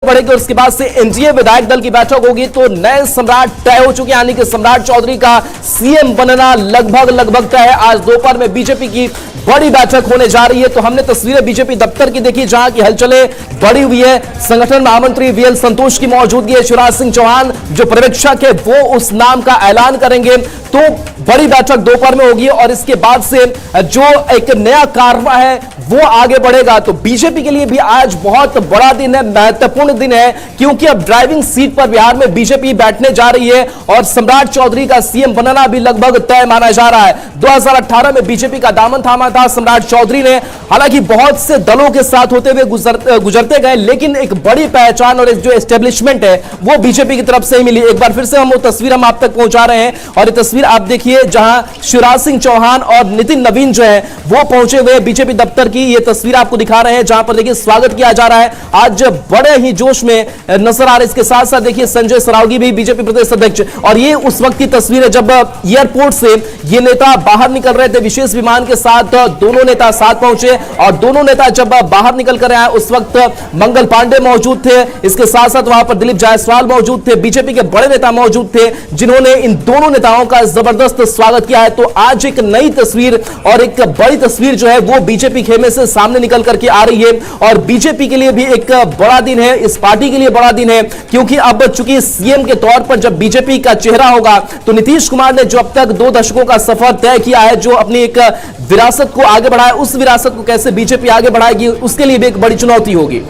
पड़ेगी और उसके बाद से एनडीए विधायक दल की बैठक होगी तो नए सम्राट तय हो चुके हैं, यानी कि सम्राट चौधरी का सीएम बनना लगभग तय है। आज दोपहर में बीजेपी की बड़ी बैठक होने जा रही है। तो हमने तस्वीरें बीजेपी दफ्तर की देखी जहां की हलचलें बढ़ी हुई है। संगठन महामंत्री वीएल संतोष की मौजूदगी है। शिवराज सिंह चौहान जो पर्यवेक्षक है वो उस नाम का ऐलान करेंगे। तो बड़ी बैठक दोपहर में होगी और इसके बाद से जो एक नया कारवा है वो आगे बढ़ेगा। तो बीजेपी के लिए भी आज बहुत बड़ा दिन है, महत्वपूर्ण दिन है, क्योंकि अब ड्राइविंग सीट पर बिहार में बीजेपी बैठने जा रही है और सम्राट चौधरी का सीएम बनना भी लगभग तय माना जा रहा है। 2018 में बीजेपी का दामन थामा था सम्राट चौधरी ने, हालांकि बहुत से दलों के साथ होते हुए गुजरते गए, लेकिन एक बड़ी पहचान और एक जो एस्टेब्लिशमेंट है वो बीजेपी की तरफ से ही मिली। एक बार फिर से हम वो तस्वीर हम आप तक पहुंचा रहे हैं और ये तस्वीर आप देखिए जहां शिवराज सिंह चौहान और नितिन नवीन जो है वो पहुंचे हुए बीजेपी दफ्तर की ये तस्वीर आपको दिखा रहे हैं, जहां पर देखिए स्वागत किया जा रहा है। आज बड़े ही जोश में नजर आ रहे। इसके साथ साथ देखिए संजय सरावगी भी बीजेपी प्रदेश अध्यक्ष, और ये उस वक्त की तस्वीर है जब एयरपोर्ट से ये नेता बाहर निकल रहे थे विशेष विमान के साथ। दोनों नेता साथ पहुंचे और दोनों नेता जब बाहर निकल कर आए उस वक्त मंगल पांडे मौजूद थे। इसके साथ साथ वहां पर दिलीप जायसवाल मौजूद थे, बीजेपी के बड़े नेता मौजूद थे जिन्होंने इन दोनों नेताओं का जबरदस्त स्वागत किया है। तो आज एक नई तस्वीर और एक बड़ी तस्वीर जो है वो बीजेपी खेमे से सामने निकल करके आ रही है और बीजेपी के लिए भी एक बड़ा दिन है, इस पार्टी के लिए बड़ा दिन है, क्योंकि अब चूंकि सीएम के तौर पर जब बीजेपी का चेहरा होगा तो नीतीश कुमार ने जो अब तक 2 दशकों का सफर तय किया है, जो अपनी एक विरासत को आगे बढ़ाया, उस विरासत को कैसे बीजेपी आगे बढ़ाएगी उसके लिए भी एक बड़ी चुनौती होगी।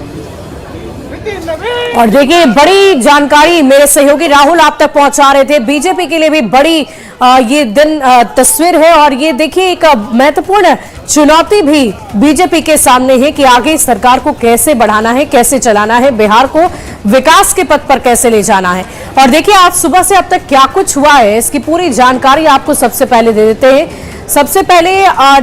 और देखिए बड़ी जानकारी मेरे सहयोगी राहुल आप तक पहुंचा रहे थे। बीजेपी के लिए भी बड़ी ये दिन तस्वीर है और ये देखिए एक महत्वपूर्ण चुनौती भी बीजेपी के सामने है कि आगे सरकार को कैसे बढ़ाना है, कैसे चलाना है, बिहार को विकास के पथ पर कैसे ले जाना है। और देखिए आज सुबह से अब तक क्या कुछ हुआ है इसकी पूरी जानकारी आपको सबसे पहले दे देते हैं। सबसे पहले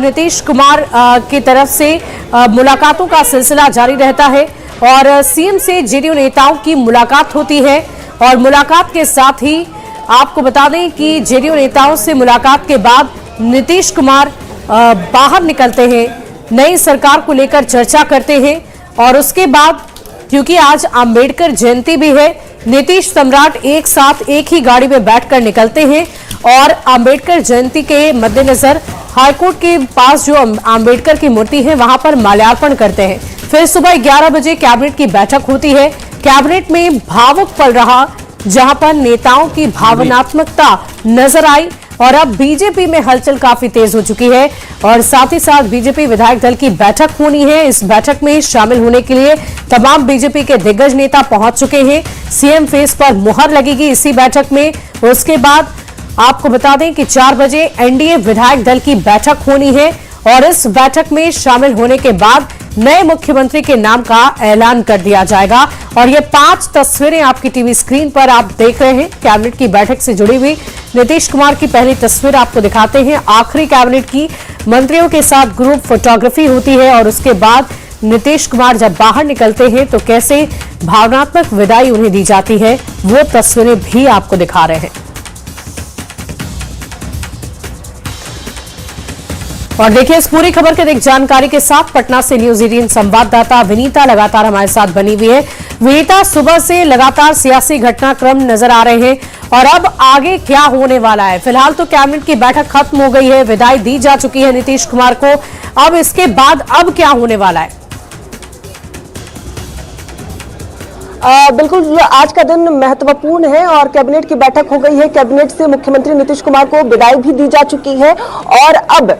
नीतीश कुमार की तरफ से मुलाकातों का सिलसिला जारी रहता है और सीएम से जेडीयू नेताओं की मुलाकात होती है और मुलाकात के साथ ही आपको बता दें कि जेडीयू नेताओं से मुलाकात के बाद नीतीश कुमार बाहर निकलते हैं, नई सरकार को लेकर चर्चा करते हैं और उसके बाद क्योंकि आज अंबेडकर जयंती भी है, नीतीश सम्राट एक साथ एक ही गाड़ी में बैठकर निकलते हैं और अंबेडकर जयंती के मद्देनजर हाईकोर्ट के पास जो अंबेडकर की मूर्ति है वहां पर माल्यार्पण करते हैं। फिर सुबह 11 बजे कैबिनेट की बैठक होती है। कैबिनेट में भावुक पल रहा जहां पर नेताओं की भावनात्मकता नजर आई और अब बीजेपी में हलचल काफी तेज हो चुकी है और साथ ही साथ बीजेपी विधायक दल की बैठक होनी है। इस बैठक में शामिल होने के लिए तमाम बीजेपी के दिग्गज नेता पहुंच चुके हैं। सीएम फेस पर मुहर लगेगी इसी बैठक में। उसके बाद आपको बता दें कि 4 बजे एनडीए विधायक दल की बैठक होनी है और इस बैठक में शामिल होने के बाद नए मुख्यमंत्री के नाम का ऐलान कर दिया जाएगा। और ये 5 तस्वीरें आपकी टीवी स्क्रीन पर आप देख रहे हैं कैबिनेट की बैठक से जुड़ी हुई। नीतीश कुमार की पहली तस्वीर आपको दिखाते हैं, आखिरी कैबिनेट की मंत्रियों के साथ ग्रुप फोटोग्राफी होती है और उसके बाद नीतीश कुमार जब बाहर निकलते हैं तो कैसे भावनात्मक विदाई उन्हें दी जाती है वो तस्वीरें भी आपको दिखा रहे हैं। और देखिए इस पूरी खबर के अधिक जानकारी के साथ पटना से न्यूज 18 संवाददाता विनीता लगातार हमारे साथ बनी हुई है। विनीता, सुबह से लगातार सियासी घटनाक्रम नजर आ रहे हैं और अब आगे क्या होने वाला है? फिलहाल तो कैबिनेट की बैठक खत्म हो गई है, विदाई दी जा चुकी है नीतीश कुमार को, अब इसके बाद अब क्या होने वाला है? बिल्कुल आज का दिन महत्वपूर्ण है और कैबिनेट की बैठक हो गई है। कैबिनेट से मुख्यमंत्री नीतीश कुमार को विदाई भी दी जा चुकी है और अब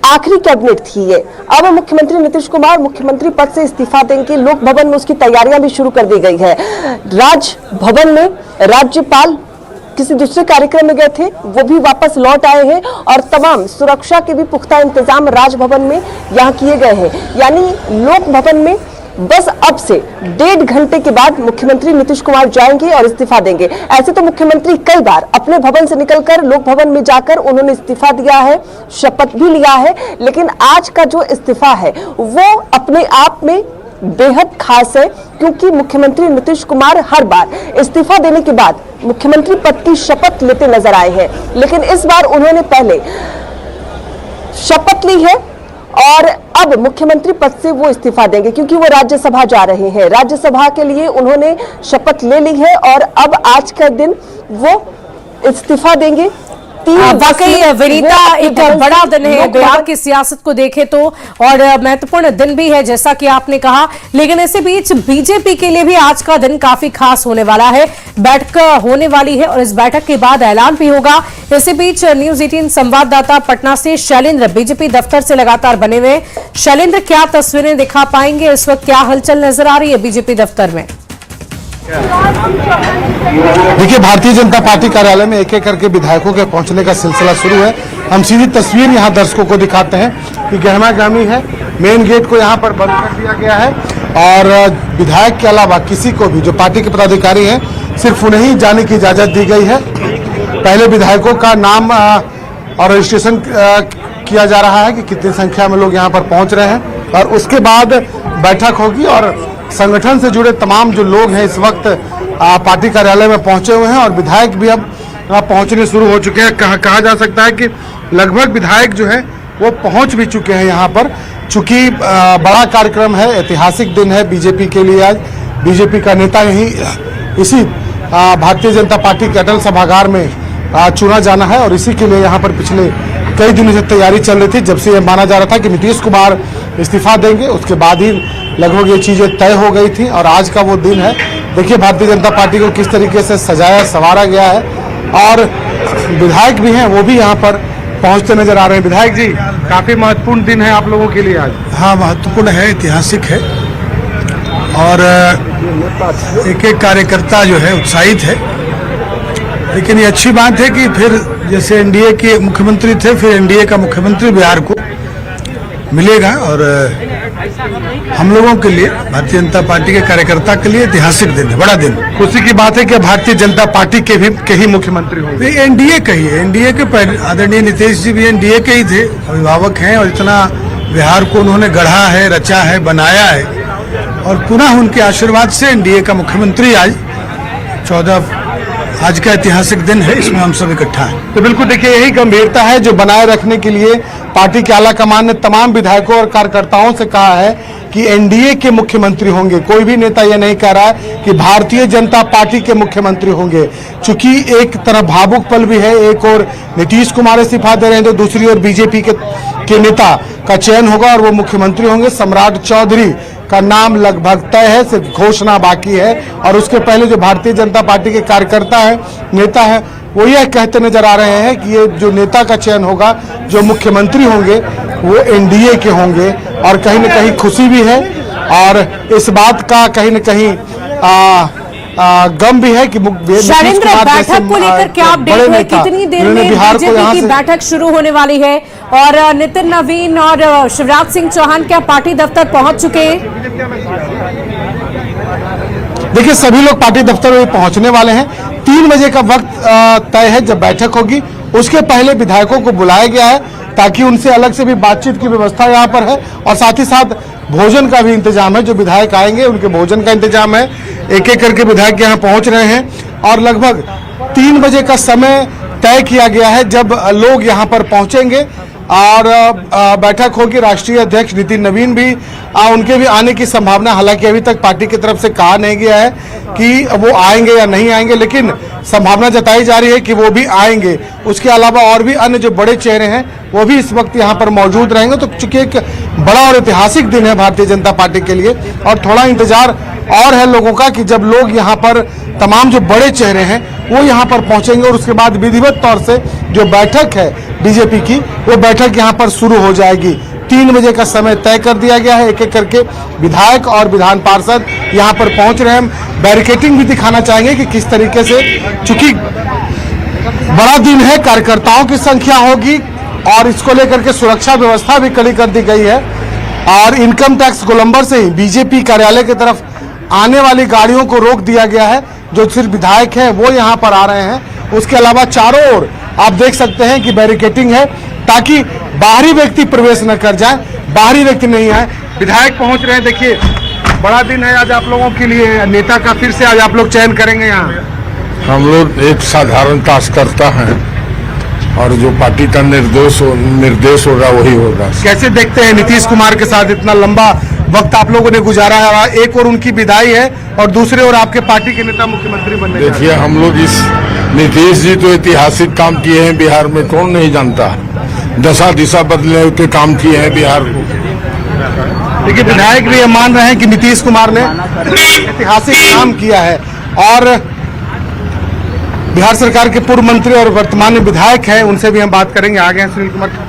आखिरी कैबिनेट थी ये। अब मुख्यमंत्री नीतीश कुमार मुख्यमंत्री पद से इस्तीफा देंगे। लोक भवन में उसकी तैयारियां भी शुरू कर दी गई है। राजभवन में राज्यपाल किसी दूसरे कार्यक्रम में गए थे, वो भी वापस लौट आए हैं और तमाम सुरक्षा के भी पुख्ता इंतजाम राजभवन में यहाँ किए गए हैं। यानी लोक भवन में बस अब से 1.5 घंटे के बाद मुख्यमंत्री नीतीश कुमार जाएंगे और इस्तीफा देंगे। ऐसे तो मुख्यमंत्री कई बार अपने भवन से निकलकर लोक भवन में जाकर उन्होंने इस्तीफा दिया है, शपथ भी लिया है, लेकिन आज का जो इस्तीफा है वो अपने आप में बेहद खास है क्योंकि मुख्यमंत्री नीतीश कुमार हर बार इस्तीफा देने के बाद मुख्यमंत्री पद की शपथ लेते नजर आए हैं, लेकिन इस बार उन्होंने पहले शपथ ली है और अब मुख्यमंत्री पद से वो इस्तीफा देंगे क्योंकि वो राज्यसभा जा रहे हैं। राज्यसभा के लिए उन्होंने शपथ ले ली है और अब आज का दिन वो इस्तीफा देंगे। वाकई विनीता एक बड़ा दिन है बिहार की सियासत को देखे तो, और महत्वपूर्ण दिन भी है जैसा कि आपने कहा। लेकिन इसी बीच बीजेपी के लिए भी आज का दिन काफी खास होने वाला है। बैठक होने वाली है और इस बैठक के बाद ऐलान भी होगा। इसी बीच न्यूज 18 संवाददाता पटना से शैलेंद्र बीजेपी दफ्तर से लगातार बने हुए। शैलेंद्र, क्या तस्वीरें दिखा पाएंगे इस वक्त, क्या हलचल नजर आ रही है बीजेपी दफ्तर में? देखिए, भारतीय जनता पार्टी कार्यालय में एक एक करके विधायकों के पहुंचने का सिलसिला शुरू है। हम सीधी तस्वीर यहां दर्शकों को दिखाते हैं कि गहमा-गहमी है। मेन गेट को यहां पर बंद कर दिया गया है और विधायक के अलावा किसी को भी, जो पार्टी के पदाधिकारी हैं, सिर्फ उन्हें जाने की इजाजत दी गई है। पहले विधायकों का नाम और रजिस्ट्रेशन किया जा रहा है कि कितनी संख्या में लोग यहाँ पर पहुंच रहे हैं और उसके बाद बैठक होगी और संगठन से जुड़े तमाम जो लोग हैं इस वक्त पार्टी कार्यालय में पहुंचे हुए हैं और विधायक भी अब पहुंचने शुरू हो चुके हैं। कहा जा सकता है कि लगभग विधायक जो है वो पहुंच भी चुके हैं यहाँ पर। चूंकि बड़ा कार्यक्रम है, ऐतिहासिक दिन है बीजेपी के लिए। आज बीजेपी का नेता यही इसी भारतीय जनता पार्टी के अटल सभागार में चुना जाना है और इसी के लिए यहाँ पर पिछले कई दिनों से तैयारी चल रही थी। जब से यह माना जा रहा था कि नीतीश कुमार इस्तीफा देंगे, उसके बाद ही लगभग ये चीजें तय हो गई थी और आज का वो दिन है। देखिए भारतीय जनता पार्टी को किस तरीके से सजाया संवारा गया है और विधायक भी हैं वो भी यहाँ पर पहुंचते नजर आ रहे हैं। विधायक जी, काफी महत्वपूर्ण दिन है आप लोगों के लिए आज। हाँ, महत्वपूर्ण है, ऐतिहासिक है और एक एक कार्यकर्ता जो है उत्साहित है। लेकिन ये अच्छी बात है कि फिर जैसे एनडीए के मुख्यमंत्री थे, फिर एनडीए का मुख्यमंत्री बिहार को मिलेगा और हम लोगों के लिए, भारतीय जनता पार्टी के कार्यकर्ता के लिए ऐतिहासिक दिन है, बड़ा दिन। खुशी की बात है कि भारतीय जनता पार्टी के ही मुख्यमंत्री होंगे। एनडीए का ही है, एनडीए के आदरणीय नीतीश जी भी एनडीए के ही थे, अभिभावक हैं और इतना बिहार को उन्होंने गढ़ा है, रचा है, बनाया है और पुनः उनके आशीर्वाद से एनडीए का मुख्यमंत्री आज का ऐतिहासिक दिन है, इसमें हम सब इकट्ठा हैं। तो बिल्कुल देखिए, यही गंभीरता है जो बनाए रखने के लिए पार्टी के आला कमान ने तमाम विधायकों और कार्यकर्ताओं से कहा है कि एनडीए के मुख्यमंत्री होंगे। कोई भी नेता यह नहीं कह रहा है कि भारतीय जनता पार्टी के मुख्यमंत्री होंगे। चूंकि एक तरफ भावुक पल भी है, एक और नीतीश कुमार इस्तीफा दे रहे हैं तो दूसरी ओर बीजेपी के नेता का चयन होगा और वो मुख्यमंत्री होंगे। सम्राट चौधरी का नाम लगभग तय है, सिर्फ घोषणा बाकी है और उसके पहले जो भारतीय जनता पार्टी के कार्यकर्ता है, नेता है, वो यह कहते नजर आ रहे हैं कि ये जो नेता का चयन होगा, जो मुख्यमंत्री होंगे, वो एनडीए के होंगे और कहीं न कहीं खुशी भी है और इस बात का कहीं न कहीं गम भी है कि शैलेंद्र, बैठक को लेकर क्या अपडेट है? कितनी देर में बीजेपी की बैठक शुरू होने वाली है और नितिन नवीन और शिवराज सिंह चौहान क्या पार्टी दफ्तर पहुंच चुके हैं? देखिए, सभी लोग पार्टी दफ्तर में पहुंचने वाले हैं। 3 बजे का वक्त तय है जब बैठक होगी। उसके पहले विधायकों को बुलाया गया है ताकि उनसे अलग से भी बातचीत की व्यवस्था यहाँ पर है और साथ ही साथ भोजन का भी इंतजाम है। जो विधायक आएंगे उनके भोजन का इंतजाम है। एक एक करके विधायक यहाँ पहुंच रहे हैं और लगभग 3 बजे का समय तय किया गया है जब लोग यहाँ पर पहुंचेंगे और बैठक होगी। राष्ट्रीय अध्यक्ष नितिन नवीन भी उनके भी आने की संभावना, हालांकि अभी तक पार्टी की तरफ से कहा नहीं गया है कि वो आएंगे या नहीं आएंगे, लेकिन संभावना जताई जा रही है कि वो भी आएंगे। उसके अलावा और भी अन्य जो बड़े चेहरे हैं वो भी इस वक्त यहाँ पर मौजूद रहेंगे। तो चूंकि एक बड़ा और ऐतिहासिक दिन है भारतीय जनता पार्टी के लिए और थोड़ा इंतजार और है लोगों का कि जब लोग यहाँ पर तमाम जो बड़े चेहरे हैं वो यहाँ पर पहुंचेंगे और उसके बाद विधिवत तौर से जो बैठक है बीजेपी की, वो बैठक यहाँ पर शुरू हो जाएगी। 3 बजे का समय तय कर दिया गया है। एक एक करके विधायक और विधान पार्षद यहाँ पर पहुंच रहे हैं। बैरिकेडिंग भी दिखाना चाहेंगे कि किस तरीके से, चूंकि बड़ा दिन है, कार्यकर्ताओं की संख्या होगी और इसको लेकर के सुरक्षा व्यवस्था भी कड़ी कर दी गई है और इनकम टैक्स गोलंबर से ही बीजेपी कार्यालय की तरफ आने वाली गाड़ियों को रोक दिया गया है। जो सिर्फ विधायक है वो यहाँ पर आ रहे हैं। उसके अलावा चारों ओर आप देख सकते हैं कि बैरिकेडिंग है ताकि बाहरी व्यक्ति प्रवेश न कर जाए, बाहरी व्यक्ति नहीं आए। विधायक पहुंच रहे हैं। देखिए, बड़ा दिन है आज आप लोगों के लिए। नेता का फिर से आज आप लोग चयन करेंगे यहाँ। हम लोग एक साधारण कार्यकर्ता हैं और जो पार्टी का निर्देश होगा वही होगा। कैसे देखते हैं नीतीश कुमार के साथ इतना लंबा वक्त आप लोगों ने गुजारा है, एक और उनकी विदाई है और दूसरे ओर आपके पार्टी के नेता मुख्यमंत्री बनने जा रहे हैं। देखिए, हम लोग इस नीतीश जी तो ऐतिहासिक काम किए हैं बिहार में, कौन नहीं जानता। दशा दिशा बदलने के काम किए हैं बिहार को। देखिए, विधायक भी ये मान रहे हैं कि नीतीश कुमार ने ऐतिहासिक काम किया है और बिहार सरकार के पूर्व मंत्री और वर्तमान में विधायक हैं, उनसे भी हम बात करेंगे। आगे हैं सुनील कुमार।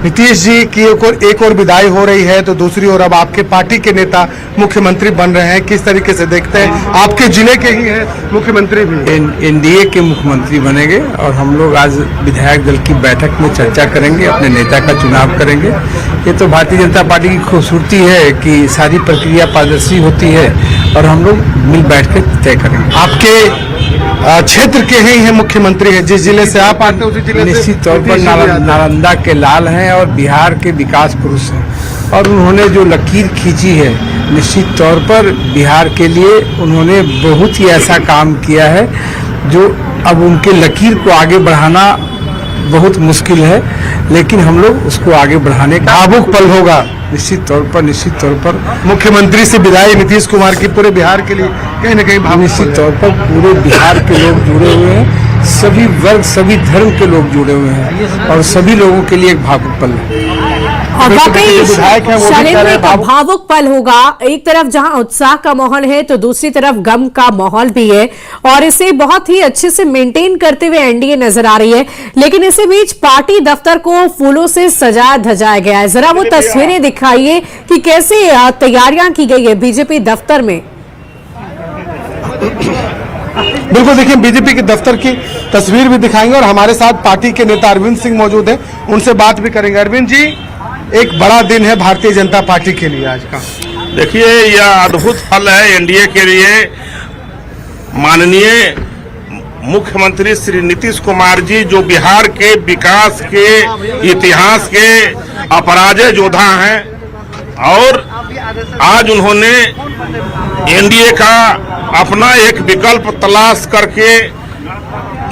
नीतीश जी की एक और विदाई हो रही है तो दूसरी ओर अब आपके पार्टी के नेता मुख्यमंत्री बन रहे हैं, किस तरीके से देखते हैं? आपके जिले के ही हैं मुख्यमंत्री भी। एनडीए के मुख्यमंत्री बनेंगे और हम लोग आज विधायक दल की बैठक में चर्चा करेंगे, अपने नेता का चुनाव करेंगे। ये तो भारतीय जनता पार्टी की खूबसूरती है कि सारी प्रक्रिया पारदर्शी होती है और हम लोग मिल बैठ कर तय करेंगे। आपके क्षेत्र के ही हैं मुख्यमंत्री है, जिस जिले से आप आते हैं उसी जिले से निश्चित तौर पर नालंदा के लाल हैं और बिहार के विकास पुरुष हैं और उन्होंने जो लकीर खींची है निश्चित तौर पर बिहार के लिए उन्होंने बहुत ही ऐसा काम किया है जो अब उनके लकीर को आगे बढ़ाना बहुत मुश्किल है, लेकिन हम लोग उसको आगे बढ़ाने का भावुक पल होगा। निश्चित तौर पर मुख्यमंत्री से विदाई नीतीश कुमार की पूरे बिहार के लिए कहीं न कहीं निश्चित तौर पर पूरे बिहार के लोग जुड़े हुए हैं, सभी वर्ग सभी धर्म के लोग जुड़े हुए हैं और सभी लोगों के लिए एक भावुक पल है। और वाकई शैलेंद्र एक भावुक भावुक पल होगा। एक तरफ जहां उत्साह का माहौल है तो दूसरी तरफ गम का माहौल भी है और इसे बहुत ही अच्छे से मेंटेन करते हुए एनडीए नजर आ रही है। लेकिन इसी बीच पार्टी दफ्तर को फूलों से सजाया धजाया गया है। जरा वो तस्वीरें दिखाइए कि कैसे तैयारियां की गई है बीजेपी दफ्तर में। बिल्कुल, देखिए बीजेपी के दफ्तर की तस्वीर भी दिखाएंगे और हमारे साथ पार्टी के नेता अरविंद सिंह मौजूद हैं, उनसे बात भी करेंगे। अरविंद जी, एक बड़ा दिन है भारतीय जनता पार्टी के लिए आज का। देखिए, यह अद्भुत पल है एनडीए के लिए। माननीय मुख्यमंत्री श्री नीतीश कुमार जी जो बिहार के विकास के इतिहास के अपराजय योद्धा हैं और आज उन्होंने एनडीए का अपना एक विकल्प तलाश करके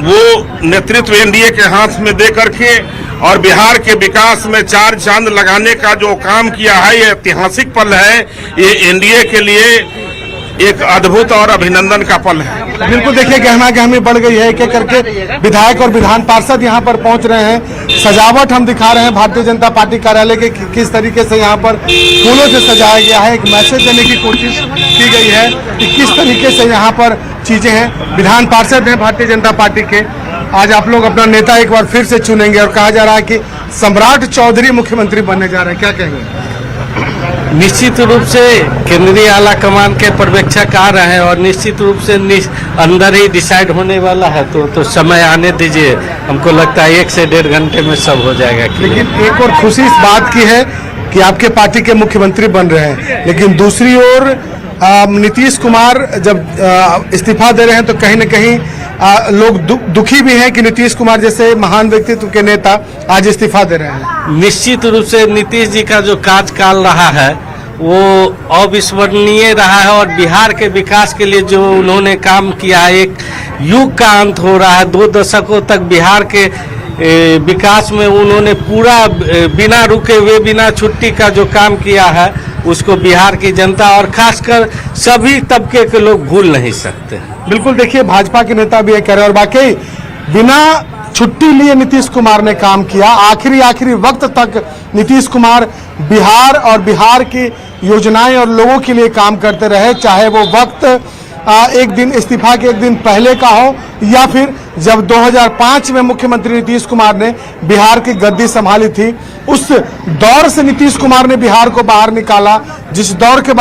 वो नेतृत्व एनडीए के हाथ में दे करके और बिहार के विकास में चार चांद लगाने का जो काम किया है, ये ऐतिहासिक पल है। ये एनडीए के लिए एक अद्भुत और अभिनंदन का पल है। बिल्कुल, देखिए गहमा गहमी बढ़ गई है, एक एक करके विधायक और विधान पार्षद यहाँ पर पहुंच रहे हैं। सजावट हम दिखा रहे हैं भारतीय जनता पार्टी कार्यालय के, किस तरीके से यहाँ पर फूलों से सजाया गया है। एक मैसेज देने की कोशिश की गई है कि किस तरीके से यहाँ पर चीजें हैं। विधान पार्षद हैं भारतीय जनता पार्टी के। आज आप लोग अपना नेता एक बार फिर से चुनेंगे और कहा जा रहा है कि सम्राट चौधरी मुख्यमंत्री बनने जा रहे हैं, क्या कहेंगे? निश्चित रूप से केंद्रीय आला कमान के पर्यवेक्षक आ रहे हैं और निश्चित रूप से अंदर ही डिसाइड होने वाला है, तो समय आने दीजिए। हमको लगता है 1 से 1.5 घंटे में सब हो जाएगा। लेकिन एक और खुशी इस बात की है कि आपके पार्टी के मुख्यमंत्री बन रहे हैं, लेकिन दूसरी ओर नीतीश कुमार जब इस्तीफा दे रहे हैं तो कहीं न कहीं लोग दुखी भी हैं कि नीतीश कुमार जैसे महान व्यक्तित्व के नेता आज इस्तीफा दे रहे हैं। निश्चित रूप से नीतीश जी का जो कार्यकाल रहा है वो अविस्मरणीय रहा है और बिहार के विकास के लिए जो उन्होंने काम किया है, एक युग का अंत हो रहा है। 2 दशकों तक बिहार के विकास में उन्होंने पूरा बिना रुके हुए बिना छुट्टी का जो काम किया है उसको बिहार की जनता और खासकर सभी तबके के लोग भूल नहीं सकते। बिल्कुल, देखिए भाजपा के नेता भी ये कह रहे हैं और वाकई बिना छुट्टी लिए नीतीश कुमार ने काम किया। आखिरी वक्त तक नीतीश कुमार बिहार और बिहार की योजनाएं और लोगों के लिए काम करते रहे, चाहे वो वक्त एक दिन इस्तीफा के 1 दिन पहले का हो या फिर जब 2005 में मुख्यमंत्री नीतीश कुमार ने बिहार की गद्दी संभाली थी। उस दौर से नीतीश कुमार ने बिहार को बाहर निकाला, जिस दौर के बाद